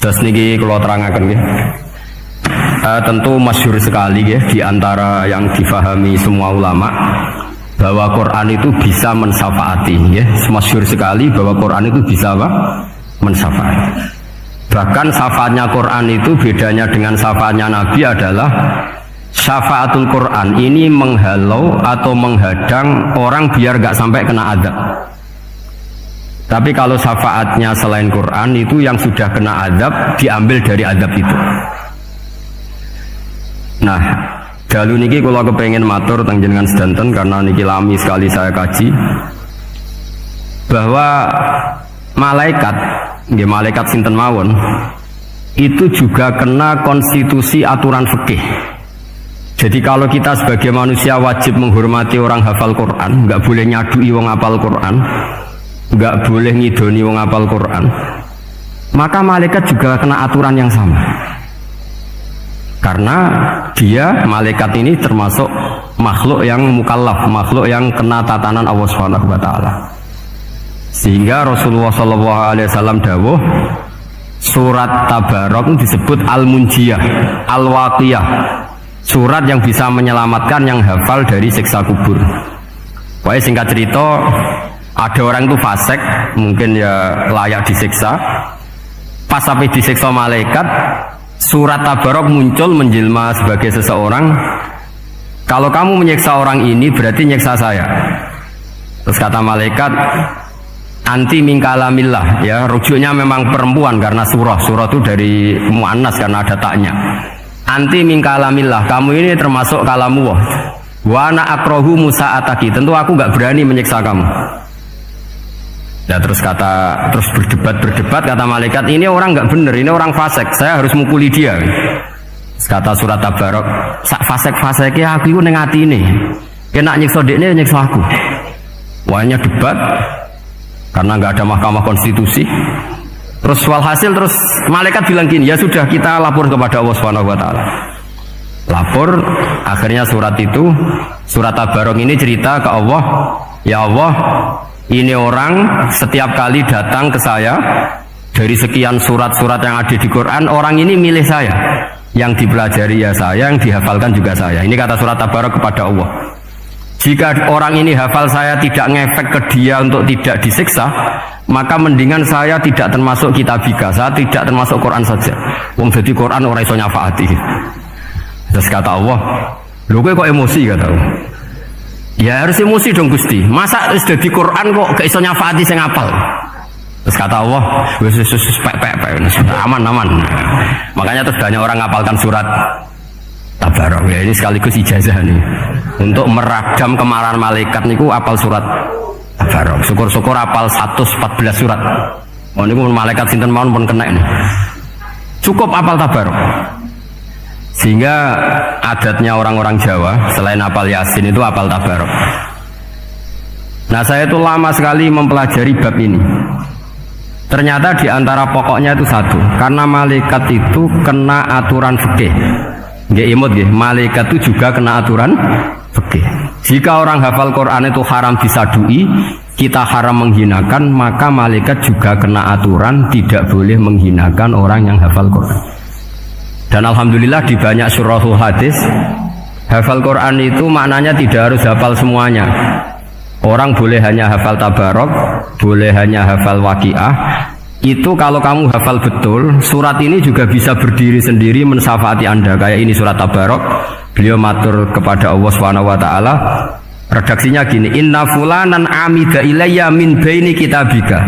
Terus niki kalau terangkan ya. Tentu masyhur sekali ya di antara yang difahami semua ulama bahwa Quran itu bisa mensyafaati ya. Masyhur sekali bahwa Quran itu bisa apa? Mensyafaati. Bahkan syafaatnya Quran itu bedanya dengan syafaatnya Nabi adalah syafaatul Quran ini menghalau atau menghadang orang biar gak sampai kena azab. Tapi kalau syafaatnya selain Quran itu yang sudah kena azab diambil dari azab itu. Nah, dalu niki kalau kepengen matur teng jenengan sedanten karena niki lami sekali saya kaji bahwa malaikat, nggih malaikat sinten mawon itu juga kena konstitusi aturan fikih. Jadi kalau kita sebagai manusia wajib menghormati orang hafal Quran, nggak boleh nyadui wong hafal Quran, nggak boleh ngidoni wong hafal Quran, maka malaikat juga kena aturan yang sama. Karena dia malaikat ini termasuk makhluk yang mukallaf, makhluk yang kena tatanan Allah Subhanahu wa taala. Sehingga Rasulullah SAW dawuh surat Tabarok disebut Al-Munjiyah, Al-Waqiyah, surat yang bisa menyelamatkan yang hafal dari siksa kubur. Pokoknya singkat cerita, ada orang itu fasik, mungkin ya layak disiksa. Pas sampai disiksa malaikat, surat Tabarok muncul menjelma sebagai seseorang. Kalau kamu menyiksa orang ini berarti nyiksa saya. Terus kata malaikat, anti min kalamillah, ya rujuknya memang perempuan karena surah itu dari muannas karena ada taknya. Anti min kalamillah, kamu ini termasuk kalamullah. Wa ana akrahu musa'ataki, tentu aku nggak berani menyiksa kamu. Ya terus berdebat kata malaikat, ini orang nggak bener, ini orang fasik, saya harus mukuli dia. Terus kata surat Tabarok, sak fasik-fasiknya aku itu neng hati ini, kena nyiksa dekne nyiksa aku. Wahnya debat karena nggak ada mahkamah konstitusi. Terus walhasil terus malaikat bilang gini, ya sudah kita lapor kepada Allah Subhanahu wa taala. Lapor, akhirnya surat Tabarok ini cerita ke Allah, ya Allah, ini orang setiap kali datang ke saya dari sekian surat-surat yang ada di Quran, orang ini milih saya, yang dipelajari ya saya, yang dihafalkan juga saya. Ini kata surat Tabarok kepada Allah. Jika orang ini hafal saya tidak ngefek ke dia untuk tidak disiksa, maka mendingan saya tidak termasuk kitabika, saya tidak termasuk Quran saja. Wong jadi Quran orang iso nyafaati. Terus kata Allah, lho kowe kok emosi kata Allah. Ya harus emosi dong Gusti. Masa wis dadi Quran kok gak iso nyafaati sing apal. Terus kata Allah, wis aman. Makanya terus banyak orang ngapalkan surat Tabarok ya, ini sekaligus ijazah nih untuk meradam kemarahan malaikat niku apal surat Tabarok. Syukur-syukur apal 114 surat. Oh niku malaikat sinten mawon pun kena ini. Cukup apal Tabarok. Sehingga adatnya orang-orang Jawa selain apal Yasin itu apal Tabarok. Nah saya itu lama sekali mempelajari bab ini. Ternyata di antara pokoknya itu satu, karena malaikat itu kena aturan fikih. Nggih imut nggih, malaikat itu juga kena aturan fikih. Jika orang hafal Quran itu haram disadui, kita haram menghinakan, maka malaikat juga kena aturan tidak boleh menghinakan orang yang hafal Quran. Dan alhamdulillah di banyak surahul hadis, hafal Quran itu maknanya tidak harus hafal semuanya. Orang boleh hanya hafal Tabarok, boleh hanya hafal Waqiah. Itu kalau kamu hafal betul, surat ini juga bisa berdiri sendiri mensyafaati Anda. Kayak ini surat Tabarok, beliau matur kepada Allah Subhanahu wa taala. Redaksinya gini, inna fulanan amida ilayya min baini kitabika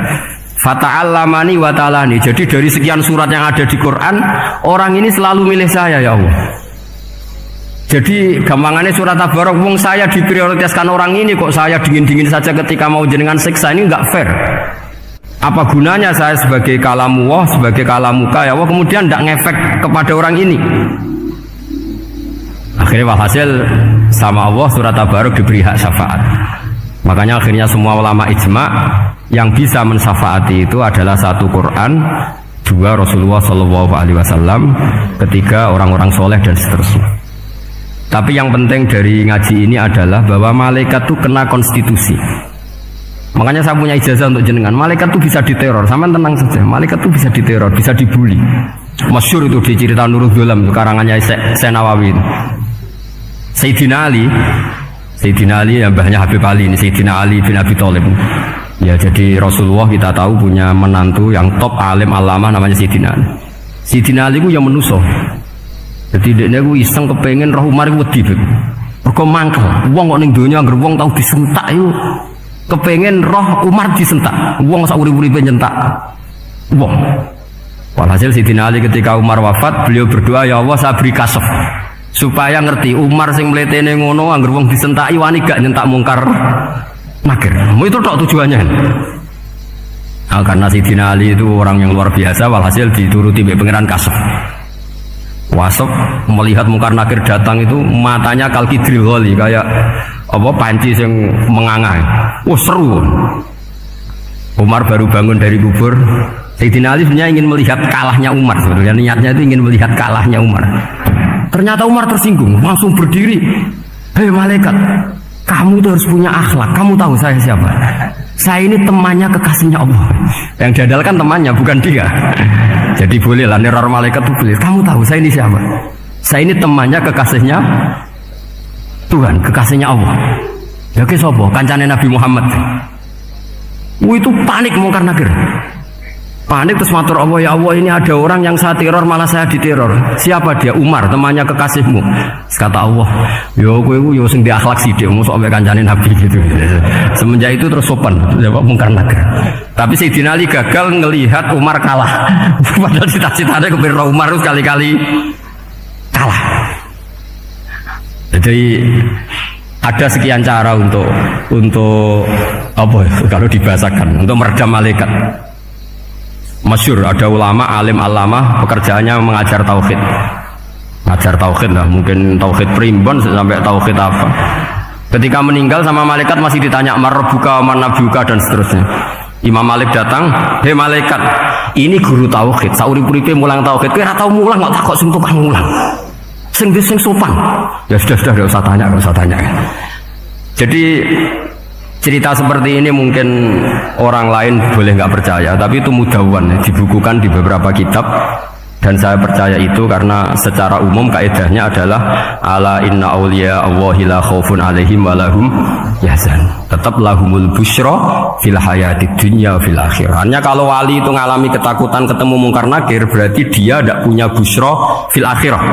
fata'allamani wa ta'alani. Jadi dari sekian surat yang ada di Quran, orang ini selalu milih saya ya Allah. Jadi gampangannya surat Tabarok, wong saya diprioritaskan orang ini, kok saya dingin-dingin saja ketika mau jenengan siksa, ini enggak fair. Apa gunanya saya sebagai kalamullah, sebagai kalamuka ya Allah, kemudian tidak ngefek kepada orang ini. Akhirnya walhasil sama Allah surat Tabarok diberi hak syafaat. Makanya akhirnya semua ulama ijma yang bisa mensyafaati itu adalah satu Quran, dua Rasulullah SAW, ketiga orang-orang soleh dan seterusnya. Tapi yang penting dari ngaji ini adalah bahwa malaikat itu kena konstitusi. Makanya saya punya ijazah untuk jenengan. Malaikat itu bisa diteror, sampean tenang saja. Malaikat itu bisa diteror, bisa dibully. Masyhur itu di cerita Nurul Dolam, karangannya Senawawi. Sayyidina Ali yang mbahnya Habib Ali ini, Sayyidina Ali bin Abi Thalib. Ya, jadi Rasulullah kita tahu punya menantu yang top alim alama namanya Sayyidina Ali. Sayyidina Ali itu yang menuso. Jadi dia itu iseng kepengen roh Umar itu wedi. Mergo mangkel. Wong kok ning donya anggere wong tau disentak itu kepengen roh Umar disentak. Wong sak urip-uripe nyentak wong. Walhasil Sayyidina Ali ketika Umar wafat, beliau berdoa, ya Allah saya beri kasaf supaya ngerti Umar sing mletene ngono anggere wong disentaki wani gak nyentak mungkar nakir. Itu tok tujuannya. Nah, karena Sayyidina Ali itu orang yang luar biasa, walhasil dituruti oleh pangeran kasaf. Wasop melihat mungkar nakir datang itu matanya kalkidril ghali, kayak apa panci yang mengangai. Seru. Umar baru bangun dari kubur. Sayyidina Ali sebenarnya ingin melihat kalahnya Umar. Sebenarnya niatnya itu ingin melihat kalahnya Umar. Ternyata Umar tersinggung, langsung berdiri. Hei malaikat, kamu tuh harus punya akhlak. Kamu tahu saya siapa? Saya ini temannya kekasihnya Allah. Yang diandalkan temannya, bukan dia. Jadi boleh lah neror malaikat itu boleh. Kamu tahu saya ini siapa? Saya ini temannya kekasihnya Tuhan, kekasihnya Allah. Ya ke sopo, kancane Nabi Muhammad. Itu panik mungkar nakir. Panik terus matur Allah, ya Allah ini ada orang yang saya teror malah saya diteror. Siapa dia? Umar, temannya kekasihmu. Kata Allah, yo kowe yo sing di akhlak sithik mosok ambek kancane Nabi gitu. Semenjak itu terus sopan jawab mungkar nakir. Tapi Sayyidina Ali gagal ngelihat Umar kalah. Padahal cita-citanya kepira Umar itu sekali-kali kalah. Jadi ada sekian cara untuk apa kalau dibahasakan untuk meredam malaikat. Masyhur ada ulama alim alama pekerjaannya mengajar tauhid. Ngajar tauhid lah, mungkin tauhid primbon sampai tauhid apa. Ketika meninggal sama malaikat masih ditanya marbuka, manabuka dan seterusnya. Imam Malik datang, hei malaikat, ini guru tauhid, sauri-uripe mulang tauhid, kowe ora tau mulang kok takok sing tukang mulang. Sing sopan. Ya sudah enggak usah tanya. Jadi cerita seperti ini mungkin orang lain boleh nggak percaya, tapi itu mudawwan, dibukukan di beberapa kitab, dan saya percaya itu karena secara umum kaidahnya adalah ala inna awliya Allahi la khaufun alaihim wa lahum yahzan. Tetap lahumul busyra fil hayatid dunya fil akhirah. Hanya kalau wali itu ngalami ketakutan ketemu mungkar nakir, berarti dia tidak punya busyra fil akhirah.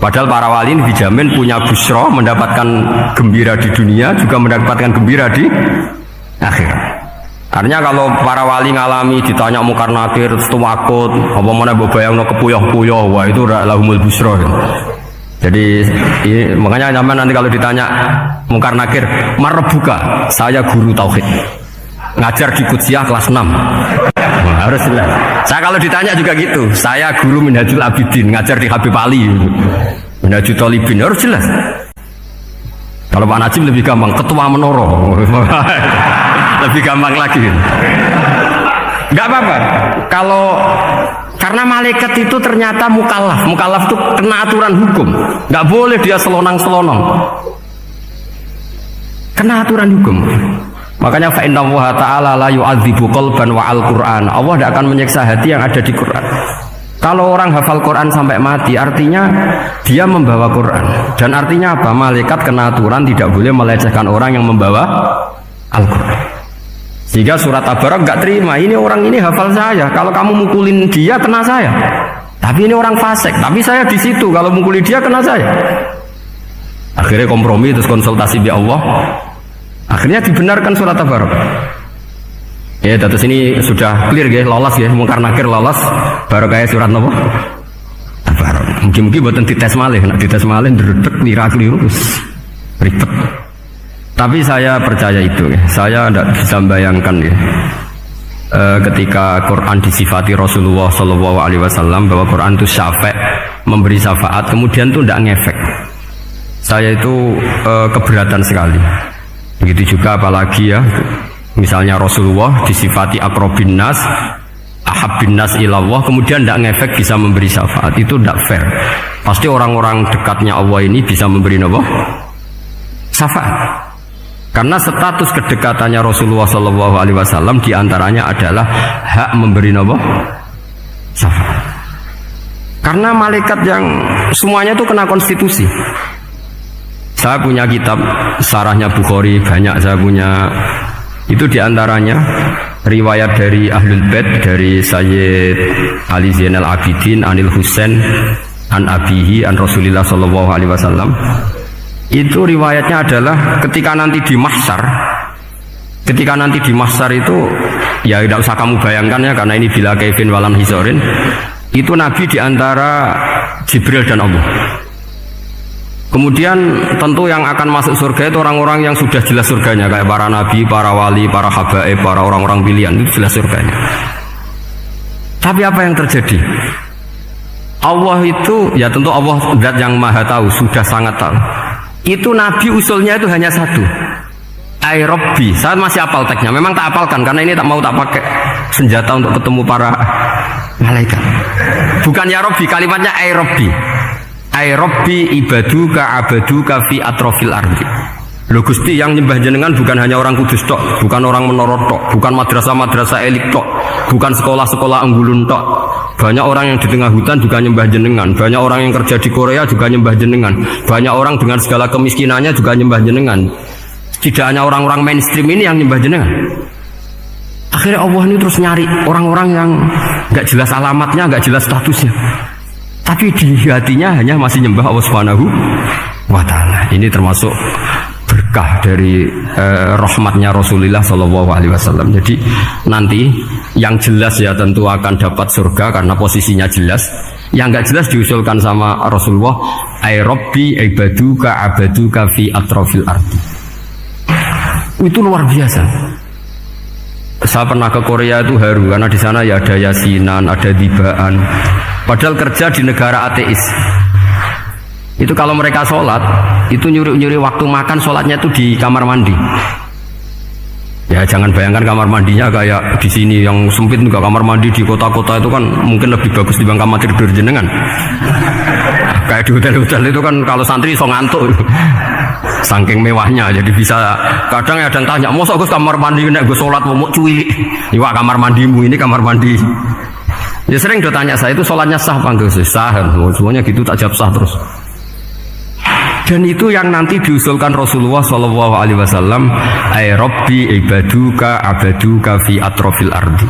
Padahal para wali ini dijamin punya busra, mendapatkan gembira di dunia, juga mendapatkan gembira di akhirat. Artinya kalau para wali ngalami ditanya mungkar nakir, takut, apa mana bayangno kepuyah-puyah, wah itu lahumul busra. Jadi makanya zaman nanti kalau ditanya mungkar nakir, marbuka, saya guru tauhid, ngajar di Qudsiyah kelas 6. Harus jelas. Saya kalau ditanya juga gitu, saya guru Minhajul Abidin, ngajar di Habib Ali, Minhajul Thalibin, harus jelas. Kalau Pak Najib lebih gampang, ketua menoro, lebih gampang lagi. Nggak apa-apa. Kalau karena malaikat itu ternyata mukallaf itu kena aturan hukum, nggak boleh dia selonang-selonong, kena aturan hukum. Makanya fa inna Allah ta'ala la yu'adzibu qalban wa al-Qur'an. Allah tidak akan menyiksa hati yang ada di Quran. Kalau orang hafal Quran sampai mati, artinya dia membawa Quran. Dan artinya apa? Malaikat kena aturan tidak boleh melecehkan orang yang membawa Al-Quran. Sehingga surat Tabarak nggak terima. Ini orang ini hafal saya. Kalau kamu mukulin dia, kena saya. Tapi ini orang fasik. Tapi saya di situ. Kalau mukuli dia, kena saya. Akhirnya kompromi terus konsultasi di Allah. Akhirnya dibenarkan surat Tabarak. Ya, terus ini sudah clear ya, lolos ya, mungkar nakir lolos. Baru kayak surat apa? Tabarak. Mungkin buatan dites malih, nak dites malih ndredeg lira-kliru ribet. Tapi saya percaya itu ya. Saya tidak bisa membayangkan ya. Ketika Quran disifati Rasulullah SAW bahwa Quran itu syafa', memberi syafaat, kemudian itu tidak ngefek. Saya itu keberatan sekali. Begitu juga apalagi ya, misalnya Rasulullah disifati akrobin nas, ahabbin nas ilallah, kemudian tidak ngefek bisa memberi syafaat, itu tidak fair. Pasti orang-orang dekatnya Allah ini bisa memberi apa? Syafaat. Karena status kedekatannya Rasulullah SAW diantaranya adalah hak memberi syafaat. Karena malaikat yang semuanya itu kena konstitusi. Saya punya kitab syarahnya Bukhari banyak, saya punya itu diantaranya riwayat dari Ahlul Bait dari Sayyid Ali Zainal Abidin Anil Husain an abihi an Rasulillah SAW. Itu riwayatnya adalah ketika nanti di mahsyar itu ya tidak usah kamu bayangkan ya, karena ini bila kaifin walam hisorin, itu Nabi diantara Jibril dan Allah. Kemudian tentu yang akan masuk surga itu orang-orang yang sudah jelas surganya, kayak para nabi, para wali, para habaib, para orang-orang pilihan, itu jelas surganya. Tapi apa yang terjadi? Allah itu ya tentu Allah zat yang maha tahu, sudah sangat tahu. Itu Nabi usulnya itu hanya satu, Ai Rabbi. Saya masih hafal teksnya, memang tak hafalkan karena ini tak mau tak pakai senjata untuk ketemu para malaikat. Bukan ya Rabbi, kalimatnya Ai Rabbi. Ai Rabbi ibaduka abaduka fi atrofil ardi. Lho Gusti, yang nyembah jenengan bukan hanya orang Kudus tok, bukan orang Menoro tok, bukan madrasah-madrasah elit tok, bukan sekolah-sekolah Anggulun tok. Banyak orang yang di tengah hutan juga nyembah jenengan, banyak orang yang kerja di Korea juga nyembah jenengan, banyak orang dengan segala kemiskinannya juga nyembah jenengan. Tidak hanya orang-orang mainstream ini yang nyembah jenengan. Akhirnya Allah ini terus nyari orang-orang yang gak jelas alamatnya, gak jelas statusnya, tapi di hatinya hanya masih nyembah Allah Subhanahu wa Ta'ala. Ini termasuk berkah dari rahmatnya Rasulullah SAW. Jadi nanti yang jelas ya tentu akan dapat surga karena posisinya jelas. Yang nggak jelas diusulkan sama Rasulullah, Ai Rabbi ibaduka abaduka fi atrofil ardi. Itu luar biasa. Saya pernah ke Korea itu haru karena di sana ya ada yasinan, ada dibaan. Padahal kerja di negara ateis. Itu kalau mereka sholat, itu nyuri-nyuri waktu makan sholatnya itu di kamar mandi. Ya jangan bayangkan kamar mandinya kayak di sini yang sempit juga. Kamar mandi di kota-kota itu kan mungkin lebih bagus dibanding kamar tidur jenengan. Kayak di hotel-hotel itu kan kalau santri so ngantuk, saking mewahnya. Jadi bisa kadang ada yang tanya, masa Gus kamar mandi nek gue sholat mau cuy? Iwa kamar mandimu ini kamar mandi. Ya sering dia tanya saya itu sholatnya sah apa enggak? Sah, semuanya gitu tak jawab sah terus. Dan itu yang nanti diusulkan Rasulullah SAW, Ai Rabbi ibaduka abaduka fi atrofil ardi.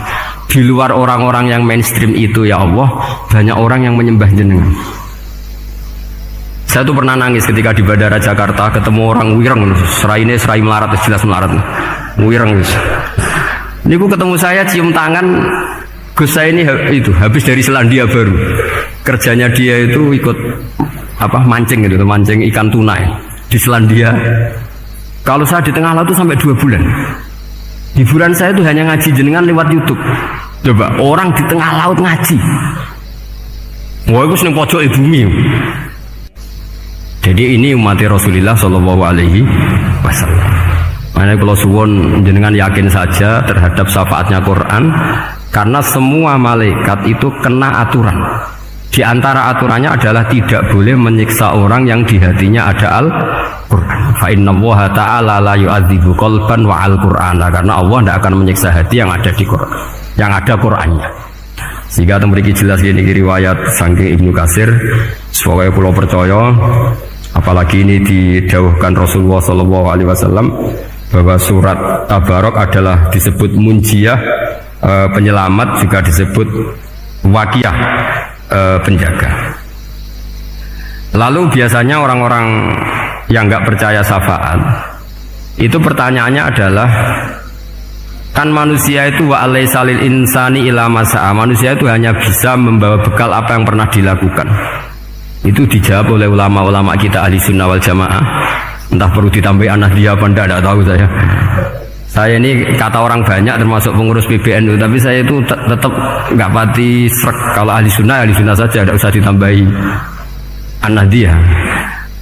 Di luar orang-orang yang mainstream itu ya Allah, banyak orang yang menyembah jenengan. Saya tuh pernah nangis ketika di Bandara Jakarta ketemu orang wireng, serai melarat, jelas melarat, wireng. Ini aku ketemu saya cium tangan, Gus saya ini itu habis dari Selandia Baru, kerjanya dia itu ikut mancing gitu, mancing ikan tuna di Selandia. Kalau saya di tengah laut itu sampai 2 bulan. Hiburan saya itu hanya ngaji jenengan lewat YouTube. Coba orang di tengah laut ngaji. Wah, itu seneng pojok bumi. Jadi ini umat Rasulullah SAW. Makanya kalau suwon jenengan yakin saja terhadap syafaatnya Quran, karena semua malaikat itu kena aturan. Di antara aturannya adalah tidak boleh menyiksa orang yang di hatinya ada Al-Quran. Fa innallaha ta'ala la yu'adzibu qalban wa al-Qur'ana. Karena Allah tidak akan menyiksa hati yang ada di Quran, yang ada Qurannya. Sehingga memiliki jelas ini riwayat saking Ibnu Katsir. Sebagai pulau percaya, apalagi ini didawuhkan Rasulullah SAW bahwa surat Tabarok adalah disebut munjiyah, penyelamat, juga disebut wakiyah, penjaga. Lalu biasanya orang-orang yang nggak percaya syafaat itu pertanyaannya adalah, kan manusia itu wa alaysa lil insani ila masa'a, manusia itu hanya bisa membawa bekal apa yang pernah dilakukan. Itu dijawab oleh ulama-ulama kita ahli sunnah wal jamaah. Entah perlu ditambah anak dia apa enggak tahu saya. Saya ini kata orang banyak termasuk pengurus PBNU, tapi saya itu tetap nggak pati srek. Kalau ahli sunnah saja, tidak usah ditambahi anak dia.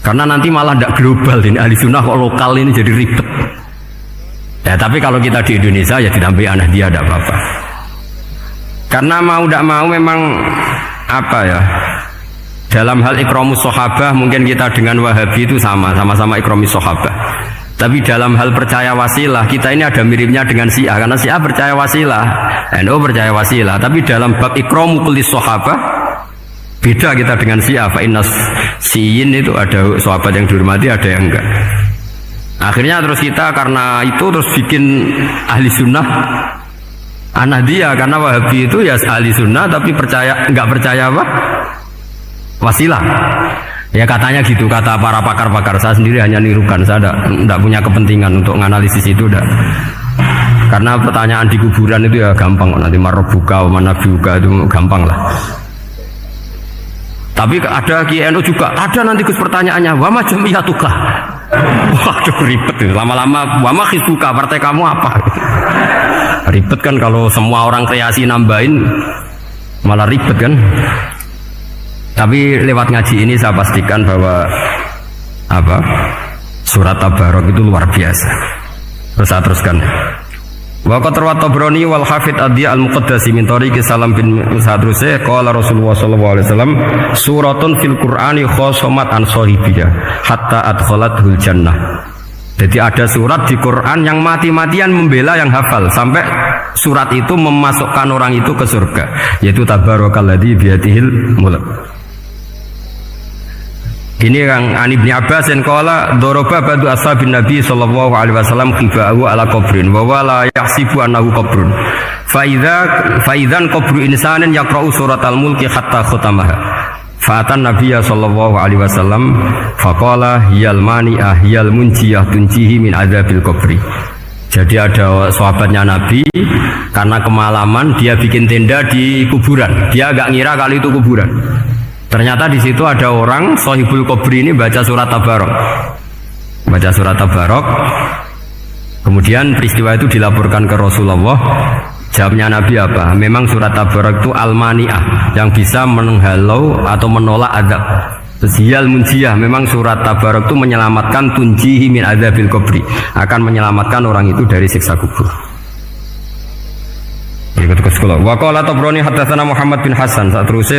Karena nanti malah tidak global ini, ahli sunnah kok lokal ini jadi ribet. Ya tapi kalau kita di Indonesia ya ditambahi anak dia tidak apa-apa. Karena mau tidak mau memang dalam hal ikramus sahabah mungkin kita dengan Wahabi itu sama-sama ikramus sahabah. Tapi dalam hal percaya wasilah, kita ini ada miripnya dengan Syiah, karena Syiah percaya wasilah, NU percaya wasilah. Tapi dalam bab ikramu kulli sahabah, beda kita dengan Syiah. Fa inna Syiin itu ada sahabat yang dihormati, ada yang enggak. Akhirnya terus kita karena itu terus bikin ahli sunnah Ahmadiyah, karena Wahabi itu ya ahli sunnah tapi enggak percaya apa? Wasilah. Ya katanya gitu, kata para pakar-pakar. Saya sendiri hanya nirukan, saya tidak punya kepentingan untuk menganalisis itu dah. Karena pertanyaan di kuburan itu ya gampang, nanti marbuka, manabuka itu gampang lah. Tapi ada KNU juga, ada nanti Gus pertanyaannya, wama jamiyatuka. Waduh ribet itu, lama-lama wama hizbuka, partai kamu apa? Ribet kan kalau semua orang kreasi nambahin, malah ribet kan. Tapi lewat ngaji ini saya pastikan bahwa surat Tabarok itu luar biasa. Terus saya teruskan. Wa qad rawat Tabrani wal Hafidz Ad-Diya al-Muqaddasi min tariqi Salam bin Sadrusih qala Rasulullah sallallahu alaihi wasallam suratun fil Qur'ani khosomat an sahibiyah hatta adkhalatul jannah. Jadi ada surat di Quran yang mati-matian membela yang hafal sampai surat itu memasukkan orang itu ke surga, yaitu Tabarakalladzi biyadihil mulk. Ini yang Ani bin Abbas yang qala doroba badu ashabin Nabi sallallahu alaihi wasallam khiba'ahu ala qabrin wa wala yahsibu annahu qabrun fa idzan qabru insanin yaqra'u suratal mulki hatta khutamaha fa'atan nabiyya sallallahu alaihi wasallam faqala hiyal mani'ah hiyal munjiyah tunjihi min adzabil qabri. Jadi ada sahabatnya Nabi, karena kemalaman dia bikin tenda di kuburan, dia agak ngira kali itu kuburan. Ternyata di situ ada orang Sohibul Qabri ini baca surat Tabarok. Baca surat Tabarok. Kemudian peristiwa itu dilaporkan ke Rasulullah. Jawabnya Nabi apa? Memang surat Tabarok itu al-mani'ah, yang bisa menghalau atau menolak azab. Hiyal munjiyah, memang surat Tabarok itu menyelamatkan tunjihi min adzabil qabri, akan menyelamatkan orang itu dari siksa kubur. Wa qala Tabrani haddatsana Muhammad bin Hasan. Terus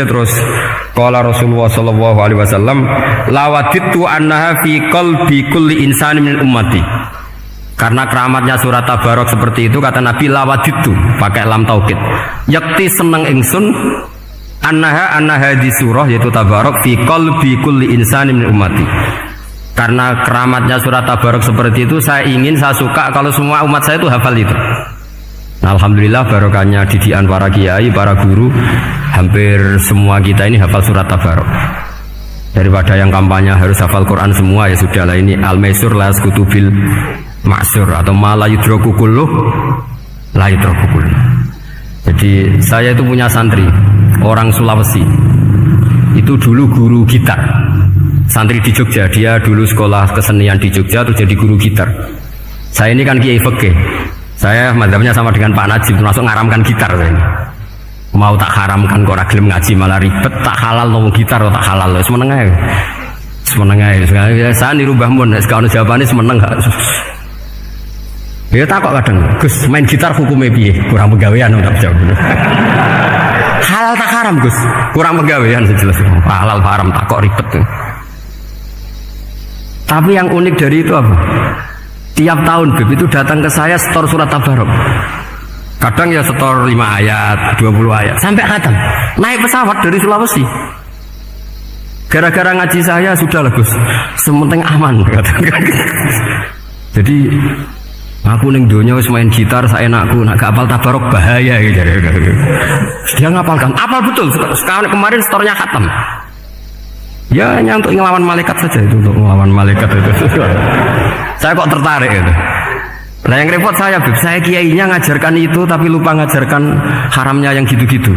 qala Rasulullah sallallahu alaihi wasallam lawadittu annaha fi qalbi kulli insani min ummati. Karena keramatnya surat Tabarok seperti itu, kata Nabi lawadittu pakai lam taukid. Yakti seneng ingsun annaha di surah yaitu Tabarok fi qalbi kulli insani min ummati. Karena keramatnya surat Tabarok seperti itu, saya suka kalau semua umat saya itu hafal itu. Nah, alhamdulillah barokahnya didikan para kiai, para guru, hampir semua kita ini hafal surat Tabarok. Daripada yang kampanye harus hafal Quran semua, ya sudahlah, ini al-maisur la yasqutubil ma'sur atau ma la yudraku kulluh la yudraku kulluh. Jadi saya itu punya santri orang Sulawesi. Itu dulu guru gitar. Santri di Jogja, dia dulu sekolah kesenian di Jogja terus jadi guru gitar. Saya ini kan kiai fikih. Saya mazhabnya sama dengan Pak Najib, termasuk ngaramkan gitar saya. Mau tak haramkan kok ora gelem ngaji malah ribet, tak halal ngomong gitar tak halal. Wis meneng ae. Semeneng ae. Saya niru Mbah Mun, nek ono jawabane semeneng gak. Ya tak kok kadang, Gus main gitar hukumnya piye? Kurang pegawean tak jawab. Halal tak haram Gus? Kurang pegawean sejelas. Halal haram tak kok ribet. Tapi yang unik dari itu apa? Tiap tahun Beb itu datang ke saya setor surat Tabarok. Kadang ya setor 5 ayat, 20 ayat, sampai khatam. Naik pesawat dari Sulawesi. Gara-gara ngaji saya sudah lah Gus, sementing aman. Jadi aku ning donya wis main gitar saenakku, nak gak apal Tabarok bahaya gitu. Dia ngapalkan, apal betul. Sekarang kemarin setornya khatam. Ya hanya untuk ngelawan malaikat saja itu, untuk ngelawan malaikat itu. Saya kok tertarik itu. Nah yang repot saya, Beb, saya kiainya ngajarkan itu tapi lupa ngajarkan haramnya yang gitu-gitu.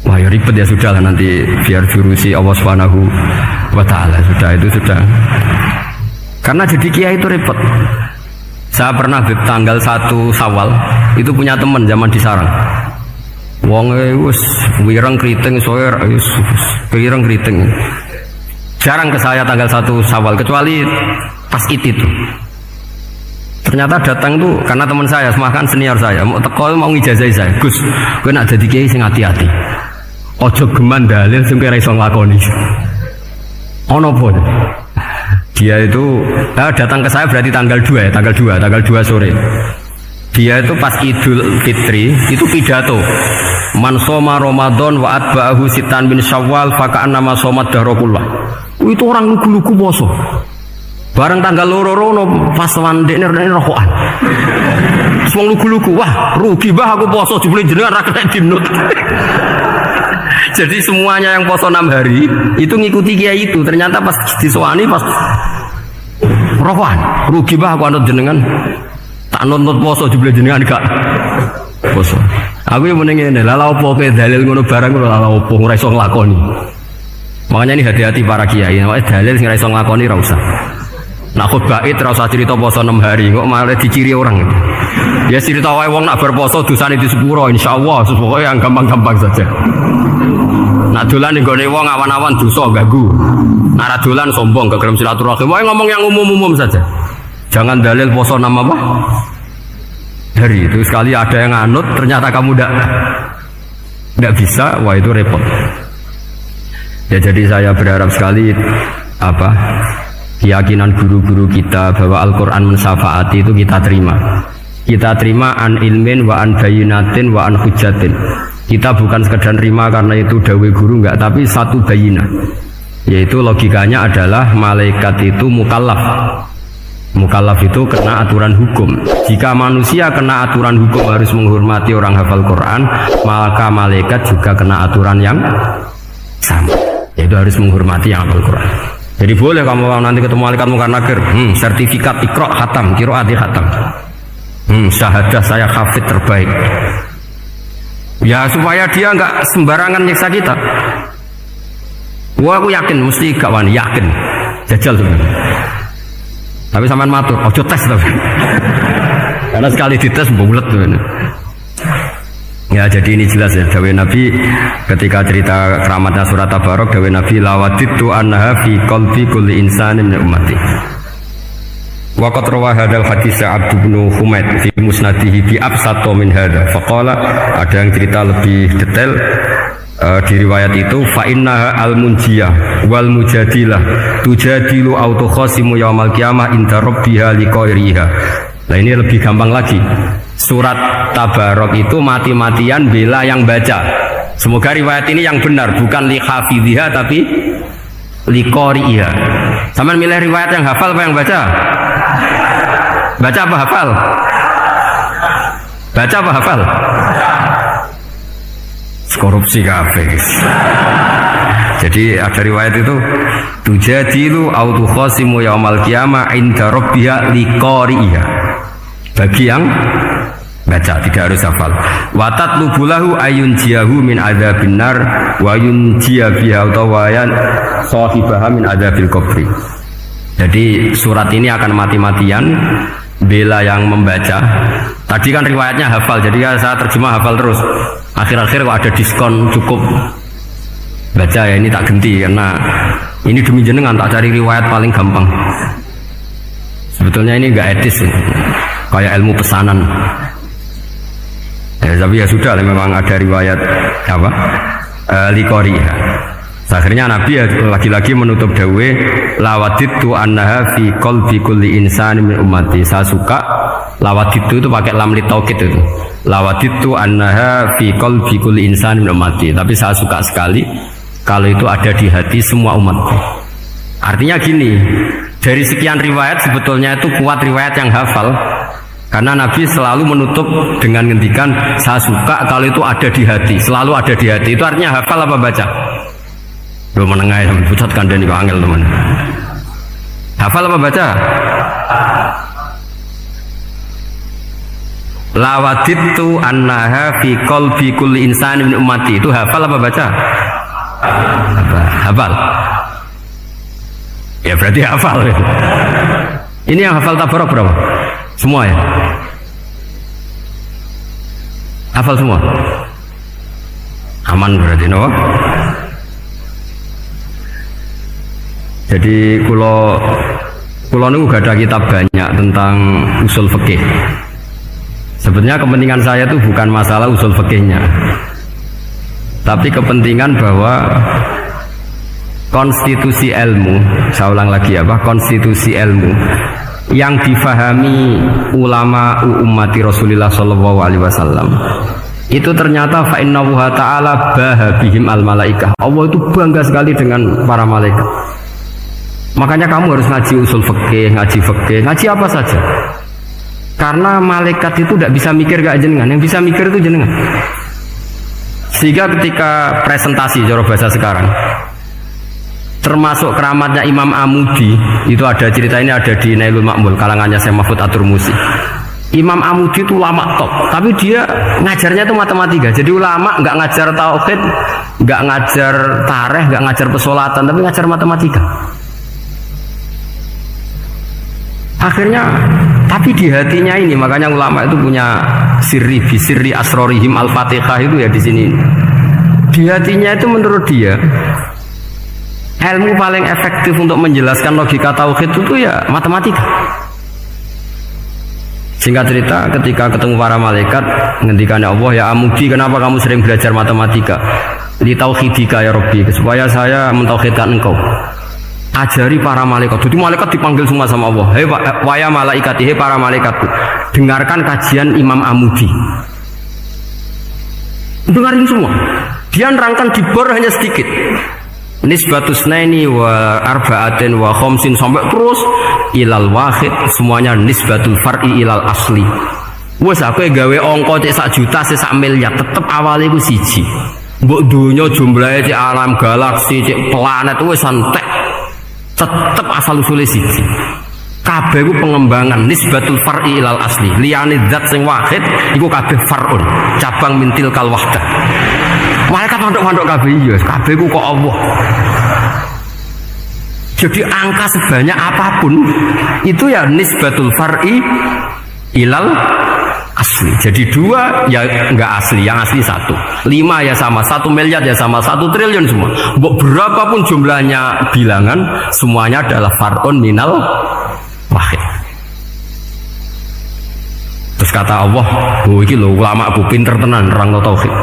Wah ya ribet ya, sudah lah, nanti biar jurusi Allah Subhanahu wa ta'ala. Sudah itu sudah. Karena jadi kiai itu repot. Saya pernah Beb, tanggal 1 Syawal itu punya teman zaman di Sarang. Wong wis wireng kriting soer wireng kriting. Jarang ke saya tanggal 1 Syawal kecuali pas itu. Ternyata datang tuh karena teman saya, semakan senior saya, mau teko mau ngijazahi saya. Gus, kowe nak dadi kiai sing hati-hati. Ojo geman dalil sing kira iso nglakoni. Ono apa? Dia itu datang ke saya berarti tanggal 2 ya, tanggal 2 sore. Dia itu pas Idul Fitri itu pidato. Man soma Ramadan wa atba'ahu sitan min Syawal faka'annama somat dahrokullah. Itu orang lugu-lugu poso. Bareng tanggal loro pas wandekne rokokan. Wong lugu-lugu, wah rugi bah aku poso jebule jenengan ra kena dinut. Jadi semuanya yang poso 6 hari itu ngikuti kiai itu. Ternyata pas disowani pas rokokan, rugi bah aku anut jenengan. Tak nuntut poso jebule jenengan gak poso. Aku yang mending ngene, lha opo kowe dalil ngono barang lha opo ora iso nglakoni. Makanya ini hati-hati para kiai, nek dalil sing ora iso nglakoni ora usah. Nak khutbah id ora usah cerita poso 6 hari, kok malah diciri orang. Ya cerita wae wong nak berposo dosane di sepuro insyaallah, pokoke yang gampang-gampang saja. Nak dolan ning gone wong awan-awan dosa ganggu. Nak dolan sombong gak gelem silaturahim, wae ngomong yang umum-umum saja. Jangan dalil poso 6 apa? Hari itu sekali ada yang anut ternyata kamu tidak bisa, wah itu repot. Ya jadi saya berharap sekali keyakinan guru-guru kita bahwa Al-Quran mensyafaati itu kita terima. Kita terima an ilmin wa an bayinatin wa an hujatin. Kita bukan sekedar terima karena itu dawe guru enggak, tapi satu bayinah. Yaitu logikanya adalah malaikat itu mukallaf. Mukallaf itu kena aturan hukum. Jika manusia kena aturan hukum harus menghormati orang hafal Quran, maka malaikat juga kena aturan yang sama, yaitu harus menghormati yang hafal Quran. Jadi boleh kamu nanti ketemu malaikat mungkar nakir, sertifikat Iqra khatam, qiraati khatam, syahadah saya hafid terbaik. Ya supaya dia enggak sembarangan nyiksa kita. Wah aku yakin mesti gak wani, yakin jajal sebenarnya. Tapi sampean matur, ojo tes tapi. Karena sekali dites bulet tuh. Ya jadi ini jelas ya, dawe Nabi ketika cerita keramatnya surat Tabarok, dawe Nabi lawaditu annaha fi qalbi kulli insanin min ummati. Wa qad rawa hadzal hadits Abd bin Humaid fi musnadihi bi absato min hadza. Faqala, ada yang cerita lebih detail di riwayat itu fa innaha al-munjiyah wal mujadilah tujadilu autokhasimu yaumal qiyamah inda rabbiha liqairiha. Nah ini lebih gampang lagi. Surat Tabarok itu mati-matian bela yang baca. Semoga riwayat ini yang benar, bukan li hafidhiha tapi li qari'iha. Sampeyan milih riwayat yang hafal apa yang baca? Baca apa hafal? Baca apa hafal? Korupsi kafe. Jadi ada riwayat itu tujadilu autokhasimu yaumal qiyamah inda rabbiha li qari'iha. Bagi yang baca, tidak harus hafal. Watat lubulahu ayun jiahu min adzabin nar wa yun jia biha utawayan sahibaha min adzabil qabri. Jadi surat ini akan mati-matian bela yang membaca. Tadi kan riwayatnya hafal, jadi saya terjemah hafal terus. Akhir-akhir kok ada diskon cukup baca ya, ini tak ganti karena ini demi jenengan tak cari riwayat paling gampang. Sebetulnya ini enggak etis ya. Kayak ilmu pesanan. Ya, tapi ya sudah, memang ada riwayat apa? Liqariha. Akhirnya Nabi ya lagi-lagi menutup dawe lawaditu annaha fi qalbi kulli insani min ummati. Saya suka lawaditu itu pakai lam li taukid itu. Lawaditu annaha fi qalbi kulli insani min ummati. Tapi saya suka sekali kalau itu ada di hati semua umat. Artinya gini, dari sekian riwayat sebetulnya itu kuat riwayat yang hafal. Karena Nabi selalu menutup dengan ngendikan saya suka kalau itu ada di hati, selalu ada di hati. Itu artinya hafal apa baca? Loh menengah ya, pucat kandani kok angel teman. Hafal apa baca? Lawaditu annaha fi qalbi kulli insani min ummati. Itu hafal apa baca? Hafal. Ya berarti hafal. Ini yang hafal Tabarok berapa? Semua ya? Hafal semua? Aman berarti, no? Jadi kulo niku gak ada kitab banyak tentang usul fikih. Sebenarnya kepentingan saya itu bukan masalah usul fikihnya, tapi kepentingan bahwa konstitusi ilmu, saya ulang lagi konstitusi ilmu yang difahami ulama ummati Rasulullah sallallahu alaihi wasallam itu ternyata fa innahu ta'ala bahabihim al malaikah. Allah itu bangga sekali dengan para malaikat. Makanya kamu harus ngaji usul fikih, ngaji apa saja. Karena malaikat itu tidak bisa mikir gak jenengan, yang bisa mikir itu jenengan. Sehingga ketika presentasi cara bahasa sekarang, termasuk keramatnya Imam Amudi, itu ada cerita ini ada di Nailul Ma'mul kalangannya Syekh Mahfud At-Turmusi. Imam Amudi itu ulama top, tapi dia ngajarnya itu matematika. Jadi ulama nggak ngajar tauhid, nggak ngajar tarikh, nggak ngajar pesolatan, tapi ngajar matematika. Akhirnya, tapi di hatinya ini, makanya ulama itu punya sirri asrorihim al-fatihah itu ya di sini. Di hatinya itu menurut dia ilmu paling efektif untuk menjelaskan logika tauhid itu ya matematika. Singkat cerita, ketika ketemu para malaikat, ngendikannya Allah, ya Amudi, kenapa kamu sering belajar matematika? Li tauhidika ya Rabbi, supaya saya mentauhidkan engkau. Ajari para malaikat. Jadi malaikat dipanggil semua sama Allah. Hei waya malaikati, hei para malaikatku, dengarkan kajian Imam Amudi. Dengarin semua. Dia nerangkan di bor hanya sedikit. Nisbatus naini wa arba'atin wa khamsin sampai terus ilal wahid, semuanya nisbatul far'i ilal asli. Wes aku gawe angka cek 1 juta cek 1 miliar tetep awalnya iku siji. Mbok donya jumlahe cek alam galaksi cek planet wes entek. Tetep asal usule siji. Kabeh iku pengembangan nisbatul far'i ilal asli. Liyane zat sing wahid iku kabeh far'un, cabang mintil kal wahdah. Malaikat manduk-manduk kabeh iya, kabeh ku kok Allah. Jadi angka sebanyak apapun itu ya nisbatul far'i ilal asli. Jadi 2 ya enggak asli, yang asli 1. 5 ya sama, 1 miliar ya sama, 1 triliun semua. Berapapun jumlahnya bilangan, semuanya adalah far'un minal wahid. Terus kata Allah, oh iki lho ulama aku pinter tenan nerangno tauhid.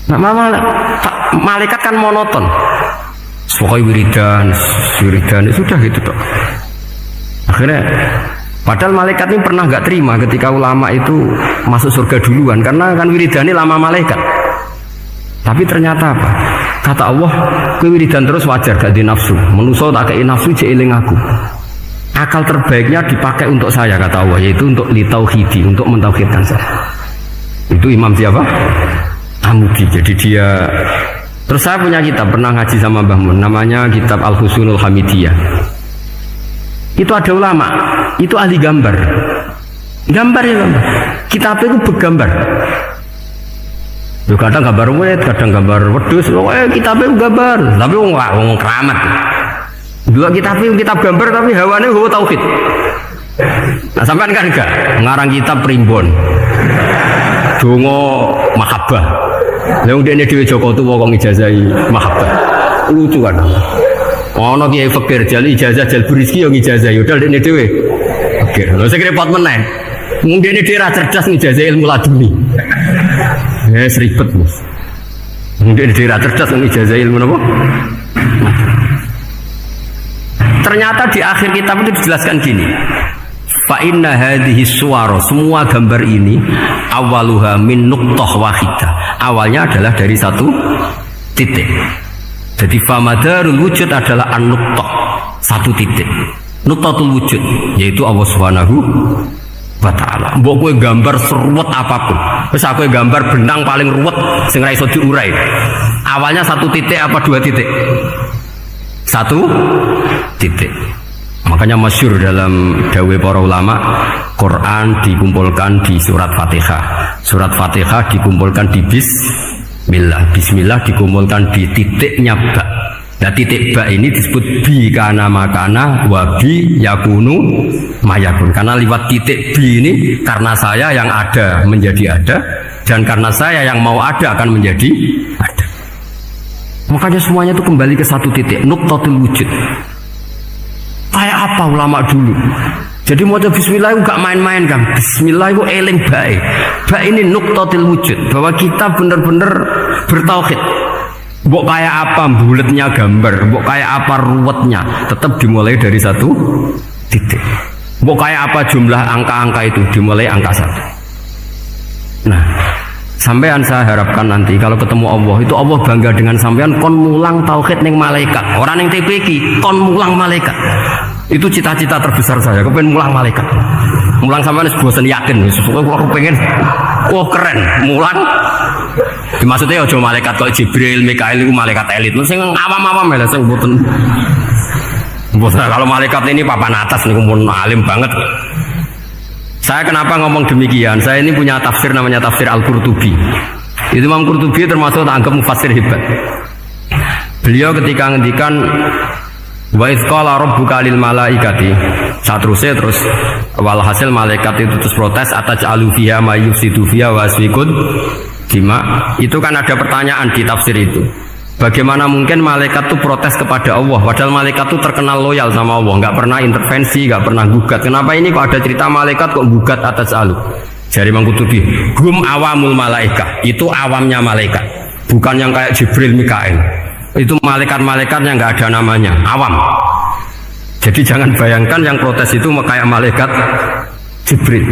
Nah, malaikat kan monoton. Pokoknya wiridan sudah gitu toh. Akhirnya, padahal malaikat ini pernah nggak terima ketika ulama itu masuk surga duluan, karena kan wiridannya lama malaikat. Tapi ternyata apa? Kata Allah, kowe wiridan terus wajar gak di nafsu. Manusa tak kei nafsu jek eling aku. Akal terbaiknya dipakai untuk saya, kata Allah, yaitu untuk litauhidi, untuk mentauhidkan saya. Itu Imam siapa? Amudi. Jadi dia, terus saya punya kitab, pernah ngaji sama Mbah Mun, namanya kitab Al-Husunul Hamidiyah. Itu ada ulama, itu ahli gambar. Gambar. Kitabnya itu bergambar. Kadang gambar wet, kadang gambar wedhus, kitabnya gambar. Tapi wong keramat. Dua kitab gambar tapi hawane hawa tauhid. Nah, sampean kan enggak ngarang kitab primbon. Dongo mahabbah. Lah ndekne dhewe Joko tuwa kok ngijazahi mahabbah. Lucu kan. Ono kiai fakir jali ijazah jalbur rezeki yo ngijazahi udal ndekne dhewe. Fakir. Lha sing repot meneh. Mung ndekne dhewe ra cerdas ngijazahi ilmu laduni. Ribet, Mas. Mung ndekne dhewe ra cerdas ngijazahi ilmu napa? Ternyata di akhir kitab itu dijelaskan gini. Fa inna hadhihi suwara, semua gambar ini awaluha min nuqtah wahidah. Awalnya adalah dari 1 titik. Jadi famadarul wujud adalah an-nuqtah, 1 titik. Nuqtatul wujud yaitu Allah Subhanahu wa taala. Mbok kowe gambar seruwet apapun. Wis aku gambar benang paling ruwet sing ra iso diurai. Awalnya 1 titik apa 2 titik? 1 titik. Makanya masyhur dalam dawai para ulama, Quran dikumpulkan di surat Fatihah. Surat Fatihah dikumpulkan di Bismillah. Bismillah dikumpulkan di titiknya ba. Nah titik ba ini disebut bi kana makana wa bi yakunu mayakun. Karena lewat titik bi ini, karena saya yang ada menjadi ada, dan karena saya yang mau ada akan menjadi ada. Makanya semuanya itu kembali ke 1 titik, nuqtatul wujud. Kayak apa ulama dulu? Jadi mau bismillah itu gak main-main kan? Bismillah itu eling baik. Baik ini nuqtatul wujud, bahwa kita benar-benar bertauhid. Mbok kayak apa bulatnya gambar, mbok kayak apa ruwetnya, tetap dimulai dari satu titik. Mbok kayak apa jumlah angka-angka itu, dimulai angka satu. Nah, sampean saya harapkan nanti kalau ketemu Allah itu Allah bangga dengan sampean kon mulang tauhid ning malaikat. Orang yang TPK kon mulang malaikat. Itu cita-cita terbesar saya, kepengen mulang malaikat. Mulang sampean wis bosen yakin, pokoknya aku pengen keren, mulang. Maksudnya aja malaikat kok Jibril, Mikail itu malaikat elit. Sing awam-awam ya sing mboten. Kalau malaikat ini papan atas nih pun alim banget. Saya kenapa ngomong demikian? Saya ini punya tafsir namanya tafsir Al-Qurtubi. Itu Imam Qurtubi termasuk anggap mufassir hebat. Beliau ketika ngendikan wa idz qala rabbuka lil malaikati, saterusnya terus walhasil malaikat itu terus protes ataj'alu fiha may yufsidu fiha wa yasfikud dima. Itu kan ada pertanyaan di tafsir itu. Bagaimana mungkin malaikat itu protes kepada Allah, padahal malaikat itu terkenal loyal sama Allah, nggak pernah intervensi, nggak pernah gugat. Kenapa ini kok ada cerita malaikat kok gugat atas alu? Jari Imam Qurtubi, hum awamul malaika, itu awamnya malaikat, bukan yang kayak Jibril, Mikail. Itu malaikat-malaikat yang nggak ada namanya, awam. Jadi jangan bayangkan yang protes itu kayak malaikat Jibril.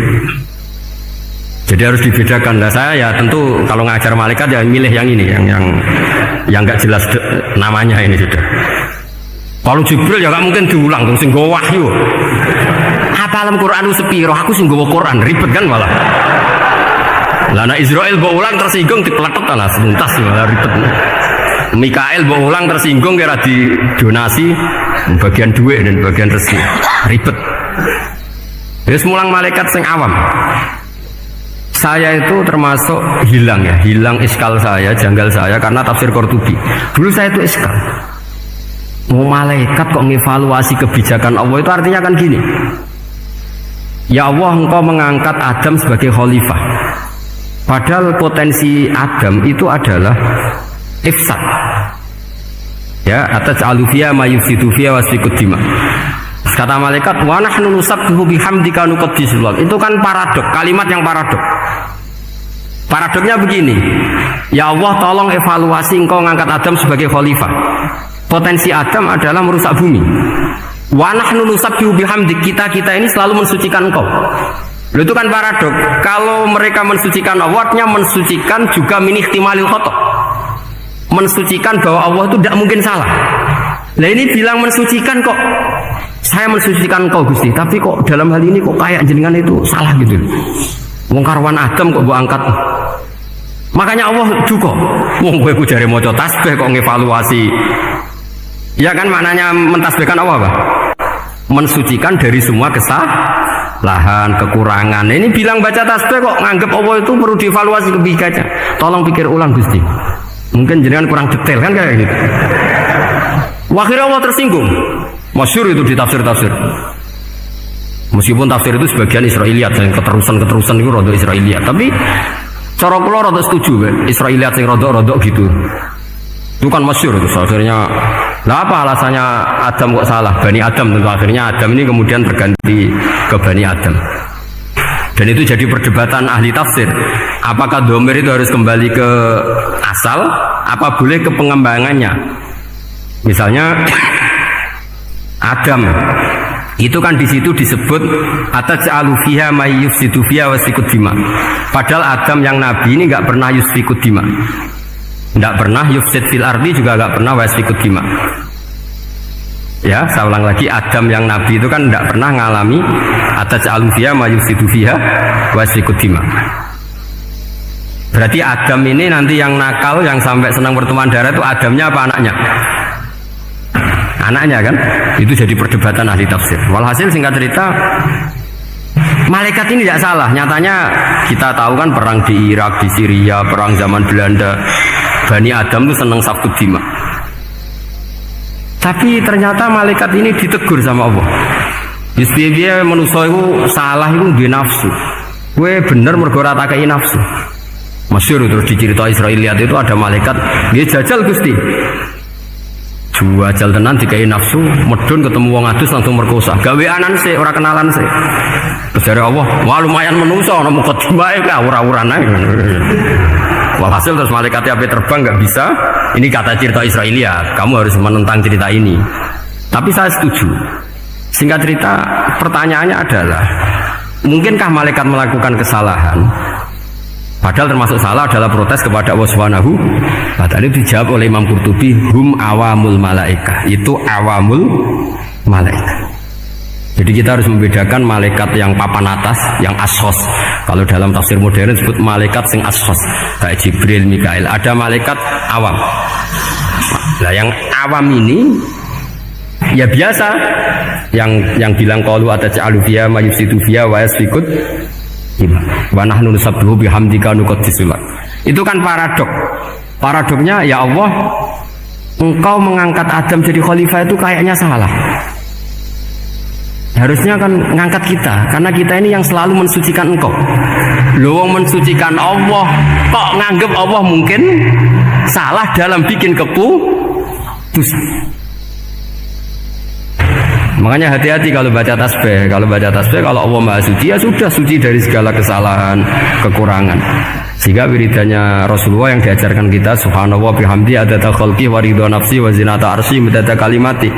Jadi harus dibedakan. Nah, saya ya tentu kalau ngajar malaikat ya milih yang ini, yang nggak jelas namanya ini sudah. Kalau Jibril ya nggak mungkin diulang, terus sing nggawa wahyu. Apa alam Quran sepiro? Aku sing nggawa Quran ribet kan malah. Lah nek Israil mbok ulang tersinggung dipletet lah tuntas malah ribet. Mikail mbok ulang tersinggung kira di donasi bagian duit dan bagian rezeki. Ribet. Terus mulang malaikat sing awam. Saya itu termasuk hilang iskal saya, janggal saya karena tafsir Qurtubi. Dulu saya itu iskal. Mau malaikat kok ngevaluasi kebijakan Allah itu artinya kan gini. Ya Allah, engkau mengangkat Adam sebagai khalifah. Padahal potensi Adam itu adalah ifsad. Ya, ataj'alu fiha may yufsidu fiha wa yasfikud dima. Kata malaikat, wa nahnu nusabbihu bihamdika nuqaddisu lak. Itu kan paradok, kalimat yang paradok. Paradoknya begini, ya Allah tolong evaluasi engkau ngangkat Adam sebagai khalifah. Potensi Adam adalah merusak bumi. Wa nahnu nusabbihu bihamdik, kita ini selalu mensucikan engkau. Loh, itu kan paradok. Kalau mereka mensucikan Allah, artinya mensucikan juga min ihtimalil khata'. Mensucikan bahwa Allah itu tidak mungkin salah. Nah ini bilang mensucikan kok. Saya mensucikan kau Gusti, tapi kok dalam hal ini kok kayak jenengan itu salah gitu. Wong karwan Adam kok mbok angkat. Makanya Allah duka. Wong kowe ku jare maca tasbih kok ngevaluasi. Ya kan maknanya mentasbihkan Allah apa? Mensucikan dari semua kesalahan, kekurangan. Ini bilang baca tasbih kok nganggep Allah itu perlu dievaluasi kebijakannya. Tolong pikir ulang Gusti. Mungkin jenengan kurang detail kan kayak gitu. Akhirnya Allah tersinggung. Masyhur itu di tafsir-tafsir. Meskipun tafsir itu sebagian Israiliyat, yang keterusan itu rodok Israiliyat. Tapi cara kula rodok setuju, Israiliyat yang rodok gitu. Itu kan masyhur itu. Akhirnya, lah apa alasannya Adam kok salah? Bani Adam tentu akhirnya Adam ini kemudian berganti ke Bani Adam. Dan itu jadi perdebatan ahli tafsir. Apakah dhamir itu harus kembali ke asal? Apa boleh ke pengembangannya? Misalnya Adam itu kan di situ disebut ataj'alu fiha may yufsidu fiha wa yasfikud dima. Padahal Adam yang nabi ini nggak pernah yusfikud dima, nggak pernah yufsid fil ardi, juga nggak pernah wa yasfikud dima. Ya, saya ulang lagi, Adam yang nabi itu kan nggak pernah ngalami ataj'alu fiha may yufsidu fiha wa yasfikud dima. Berarti Adam ini nanti yang nakal, yang sampai senang berteman darah itu Adamnya apa anaknya? Anaknya kan, itu jadi perdebatan ahli tafsir. Walhasil singkat cerita, malaikat ini tidak salah. Nyatanya kita tahu kan perang di Irak, di Syria, perang zaman Belanda, Bani Adam itu senang sabtu dima. Tapi ternyata malaikat ini ditegur sama Allah. Dia manusia itu salah itu di nafsu. Gue bener mergo ora takai nafsu. Masyhur terus diceritai Israiliyat itu ada malaikat, dia jajal Gusti. Jajal tenan dikai nafsu, medun ketemu wong adus langsung merkosa. Gaweanan sih, ora kenalan sih. Terus dari Allah, wah lumayan menungso ana mukadimah ka ora-uran ae. Walhasil terus malaikatnya api terbang nggak bisa. Ini kata cerita Israiliyat, kamu harus menentang cerita ini. Tapi saya setuju. Singkat cerita, pertanyaannya adalah, mungkinkah malaikat melakukan kesalahan? Padahal termasuk salah adalah protes kepada Allah Subhanahu wa ta'ala. Dijawab oleh Imam Qurtubi, hum awamul malaika. Itu awamul malaika. Jadi kita harus membedakan malaikat yang papan atas, yang ashos. Kalau dalam tafsir modern disebut malaikat sing ashos, kayak Jibril, Mikail. Ada malaikat awam. Nah, yang awam ini ya biasa, yang bilang qalu ataj'alu fiha ma yufsidu fiha wa yasfikut wa nahnu nusabbihu bihamdika nuqaddisu lak. Itu kan paradok. Paradoknya, ya Allah, engkau mengangkat Adam jadi khalifah itu kayaknya salah. Harusnya kan ngangkat kita, karena kita ini yang selalu mensucikan engkau. Loh, mensucikan Allah, kok nganggep Allah mungkin salah dalam bikin keputusan. Makanya hati-hati kalau baca tasbih. Kalau baca tasbih, kalau Allah Maha Suci, ya sudah suci dari segala kesalahan, kekurangan. Sehingga wiridannya Rasulullah yang diajarkan kita, subhanallah bihamdi adada khalqi wa ridha nafsi wa zinata arsy midada kalimati.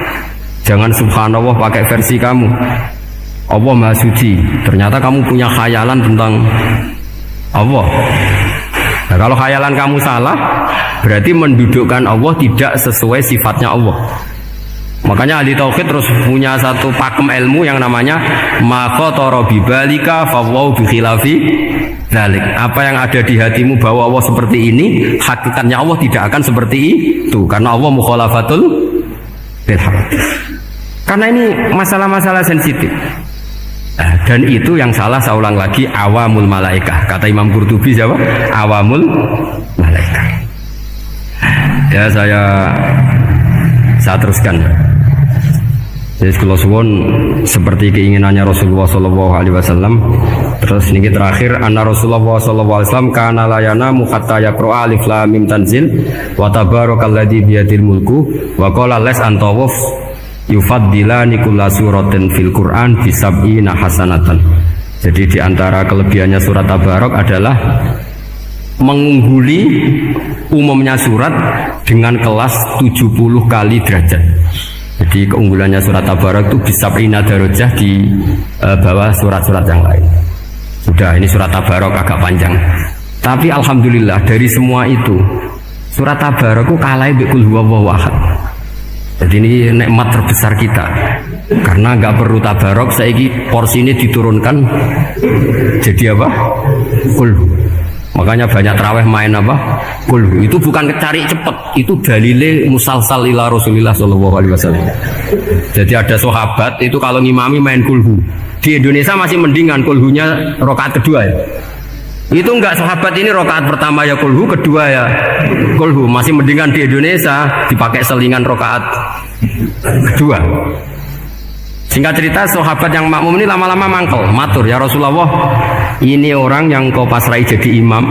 Jangan subhanallah pakai versi kamu. Allah Maha Suci. Ternyata kamu punya khayalan tentang Allah. Nah, kalau khayalan kamu salah, berarti mendudukkan Allah tidak sesuai sifatnya Allah. Makanya ahli tauhid terus punya satu pakem ilmu yang namanya ma khatara bi balika fa wa bi khilafi dzalik. Apa yang ada di hatimu bahwa Allah seperti ini, hakikatnya Allah tidak akan seperti itu, karena Allah mukhalafatul bil haq. Karena ini masalah-masalah sensitif. Dan itu yang salah, saya ulang lagi, awamul malaikah. Kata Imam Qurtubi siapa? Awamul malaikah. Ya, saya teruskan. Jadi kalau suwon seperti keinginannya Rasulullah Sallallahu Alaihi Wasallam. Terus ini terakhir, anna Rasulullah Sallallahu Alaihi Wasallam kana layana muhatta yaqra alif lam mim tanzil wa tabarakalladzi biyadil mulku wa qala las antawaf yufaddilani kulla suratin fil Quran bisab'ina hasanatan. Jadi diantara kelebihannya surat Tabarok adalah mengungguli umumnya surat dengan kelas 70 kali derajat. Jadi keunggulannya surat Tabarok itu bisab'ina darajah di bawah surat-surat yang lain. Sudah, ini surat Tabarok agak panjang. Tapi alhamdulillah dari semua itu surat Tabarok itu kalah bi qul huwallahu ahad. Jadi ini nikmat terbesar kita, karena nggak perlu tabarok. Saiki porsi ini diturunkan jadi apa? Kulhu. Makanya banyak tarawih main apa? Kulhu. Itu bukan cari cepet, itu dalile musalsal ila Rasulillah Shallallahu Alaihi Wasallam. Jadi ada sahabat itu kalau ngimami main kulhu. Di Indonesia masih mendingan kulhunya rakaat kedua ya. Itu enggak, sahabat ini rakaat pertama ya kulhu, kedua ya kulhu. Masih mendingan di Indonesia dipakai selingan rakaat kedua. Singkat cerita, sahabat yang makmum ini lama-lama mangkel, matur, ya Rasulullah, ini orang yang kau pasrai jadi imam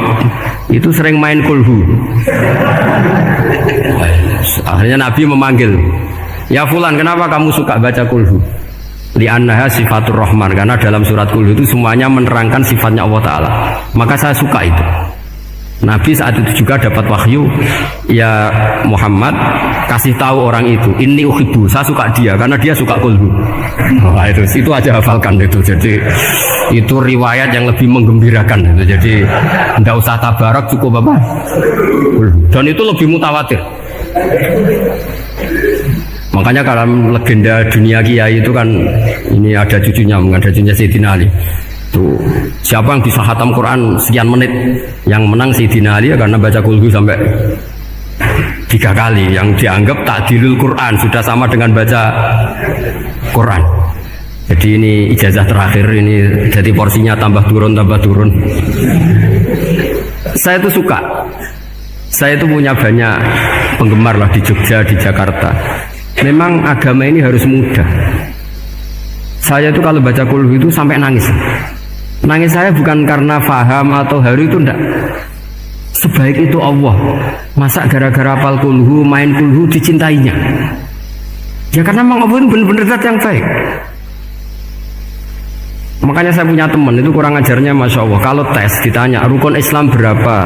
itu sering main kulhu. Akhirnya Nabi memanggil, ya fulan, kenapa kamu suka baca kulhu? Li'annaha sifatur rahman, karena dalam surat kulhu itu semuanya menerangkan sifatnya Allah Ta'ala. Maka saya suka itu. Nabi saat itu juga dapat wahyu, ya Muhammad, kasih tahu orang itu, inni uhibbu, saya suka dia karena dia suka kulhu. Nah, itu aja hafalkan itu. Jadi itu riwayat yang lebih menggembirakan itu. Jadi tidak usah tabarak, cukup apa? Kulhu. Dan itu lebih mutawatir. Makanya dalam legenda dunia kiai itu kan ini ada cucunya Sayyidina Ali. Tuh, siapa yang bisa khatam Quran sekian menit, yang menang Sayyidina Ali ya, karena baca kulhu sampai 3 kali, yang dianggap takdilul Quran, sudah sama dengan baca Quran. Jadi ini ijazah terakhir, ini jadi porsinya tambah turun. Saya itu suka. Saya itu punya banyak penggemar lah di Jogja, di Jakarta. Memang agama ini harus mudah. Saya itu kalau baca kulhu itu sampai nangis. Nangis saya bukan karena faham atau haru, itu enggak. Sebaik itu Allah, masa gara-gara hafal kulhu, main kulhu dicintainya? Ya karena memang Allah itu benar-benar zat yang baik. Makanya saya punya teman itu kurang ajarnya Masya Allah. Kalau tes ditanya rukun Islam berapa,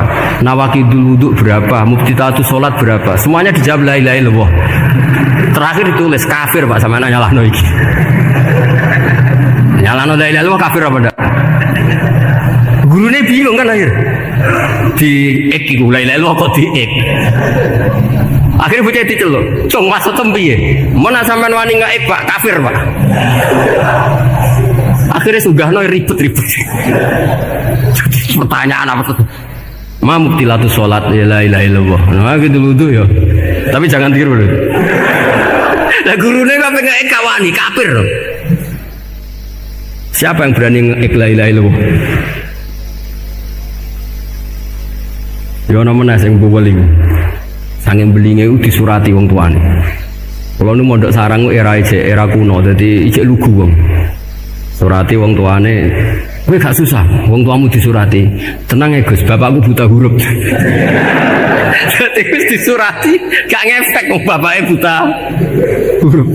nawakidul wudhu berapa, muftitatus sholat berapa, semuanya dijawab la ilaha illallah. Terakhir ditulis kafir Pak, sama nyalahno iki. Nyalahno la ilaha illallah kafir apa ndak? Gurunya bingung kan akhir. Di ek iku la ilaha illallah kok di ek. Akhirnya bocah diceluk, "Cung maksud piye? Mun sampean wani ngaik Pak, kafir Pak." Akhirnya sugahno ribet-ribet. Pertanyaan apa tuh? Ma mubtilatus sholat ya la ilaha illallah. Nah gitu wudu ya. Tapi jangan tiru loh. Lah gurune kok pengen kawani kafir loh. Siapa yang berani ngek la ilaha illallah? Yo namanya sing beli. Sanging belinge itu disurati wong tuane. Kalau nu mondok sarang era kuno, jadi ijek lugu wong. Surati wong tuane, kowe gak susah, wong tuamu disurati. Tenang ya Gus, bapakku buta huruf. Jadi wis disurati, gak ngefek wong bapake buta huruf.